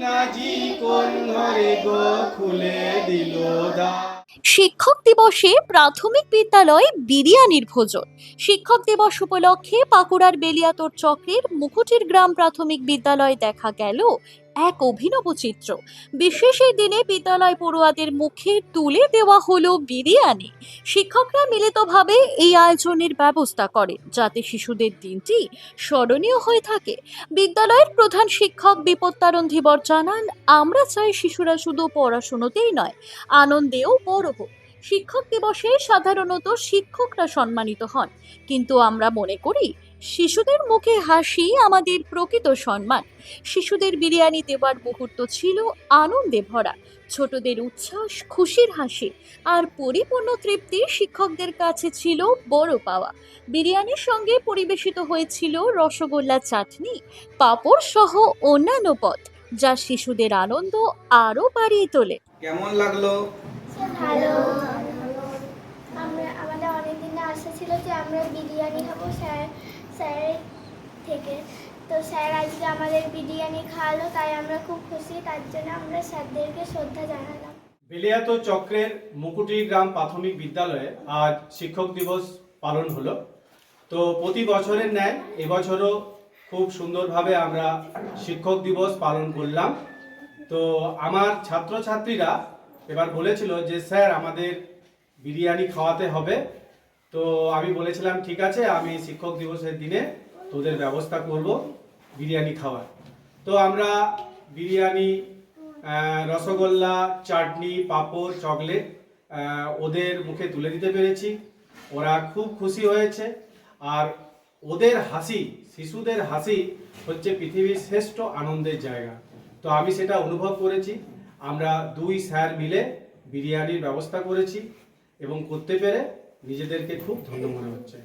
আজি কোন ঘরে গো খুলে দিল দ্বার। শিক্ষক দিবসে প্রাথমিক বিদ্যালয় বিরিয়ানির ভোজন। শিক্ষক দিবস উপলক্ষে বাঁকুড়ার বেলিয়াতোড় চক্রের মুকুটির গ্রাম প্রাথমিক বিদ্যালয়ে দেখা গেল এক অভিনব চিত্র। বিশেষ এই দিনে বিদ্যালয় পড়ুয়াদের মুখে তুলে দেওয়া হলো বিরিয়ানি। শিক্ষকরা মিলিতভাবে এই আয়োজনের ব্যবস্থা করেন যাতে শিশুদের দিনটি স্মরণীয় হয়ে থাকে। বিদ্যালয়ের প্রধান শিক্ষক বিপত্তারণ ধীবর জানান, আমরা চাই শিশুরা শুধু পড়াশুনোতেই নয়, আনন্দেও বড় হোক। শিক্ষক দিবসে সাধারণত শিক্ষকরা সম্মানিত হন, কিন্তু আমরা মনে করি শিশুদের মুখে হাসি আমাদের প্রকৃত সম্মান। শিশুদের বিরিয়ানি দেওয়ার মুহূর্ত ছিল আনন্দে ভরা। ছোটদের উচ্ছ্বাস, খুশির হাসি আর পরিপূর্ণ তৃপ্তি শিক্ষকদের কাছে ছিল বড় পাওয়া। বিরিয়ানির সঙ্গে পরিবেশিত হয়েছিল রসগোল্লা, চাটনি, পাঁপড় সহ অন্যান্য পদ, যা শিশুদের আনন্দ আরও বাড়িয়ে তোলে। কেমন লাগলো? ভালো। আমাদের অনেক দিনে আশা ছিল যে আমরা বিরিয়ানি খাবো স্যারের থেকে। তো স্যার আজকে আমাদের বিরিয়ানি খাওয়ালো, তাই আমরা খুব খুশি। তার জন্য আমরা স্যারদেরকে শ্রদ্ধা জানালাম। বেলিয়াতোড় চক্রের মুকুটি গ্রাম প্রাথমিক বিদ্যালয়ে আজ শিক্ষক দিবস পালন হলো। তো প্রতি বছরের ন্যায় এবছরও খুব সুন্দরভাবে আমরা শিক্ষক দিবস পালন করলাম। তো আমার ছাত্রছাত্রীরা এবার বলেছিল যে স্যার আমাদের বিরিয়ানি খাওয়াতে হবে। তো আমি বলেছিলাম ঠিক আছে, আমি শিক্ষক দিবসের দিনে তোদের ব্যবস্থা করব বিরিয়ানি খাওয়ার। তো আমরা বিরিয়ানি, রসগোল্লা, চাটনি, পাঁপড়, চকলেট ওদের মুখে তুলে দিতে পেরেছি। ওরা খুব খুশি হয়েছে। আর ওদের হাসি, শিশুদের হাসি হচ্ছে পৃথিবীর শ্রেষ্ঠ আনন্দের জায়গা। তো আমি সেটা অনুভব করেছি। আমরা দুই স্যার মিলে বিরিয়ানির ব্যবস্থা করেছি এবং করতে পেরে নিজেদেরকে খুব ধন্য মনে হচ্ছে।